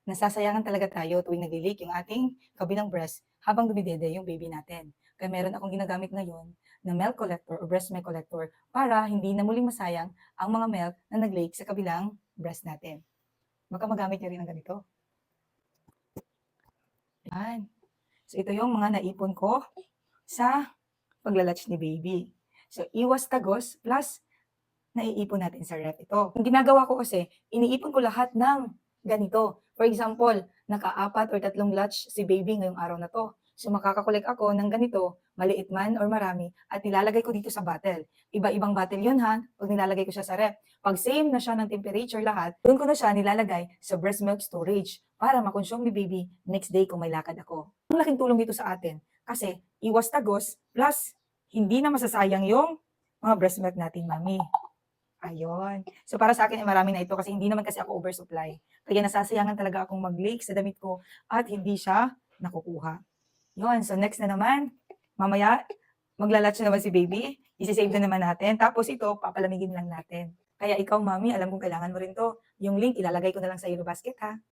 Nasasayangan talaga tayo tuwing nagli-leak yung ating kabilang breast habang dumidede yung baby natin. Kaya meron akong ginagamit ngayon na milk collector o breast milk collector para hindi na muling masayang ang mga milk na nag-leak sa kabilang breast natin. Baka magamit niyo rin ang ganito. Yan. So ito yung mga naipon ko sa paglalatch ni baby. So iwas tagos plus naiipon natin sa ref ito. Ang ginagawa ko kasi, iniipon ko lahat ng ganito. For example, naka-4 or 3 latch si baby ngayong araw na 'to. So makaka-collect ako ng ganito, maliit man or marami, at nilalagay ko dito sa bottle. Iba-ibang bottle 'yun ha, 'pag nilalagay ko siya sa ref. 'Pag same na siya ng temperature lahat, do'n ko na siya nilalagay sa breast milk storage para ma-consume ni baby next day kung may lakad ako. Ang laking tulong dito sa atin kasi iwas tagos plus hindi na masasayang yung mga breast milk natin, mami. Ayun. So, para sa akin ay marami na ito kasi hindi naman kasi ako oversupply. Kaya nasasayangan talaga akong mag-leak sa damit ko at hindi siya nakukuha. Yun. So, next na naman, mamaya, maglalatch na naman si baby. Isi-save na naman natin. Tapos ito, papalamigin lang natin. Kaya ikaw, mami, alam kong kailangan mo rin to. Yung link, ilalagay ko na lang sa yellow basket, ha?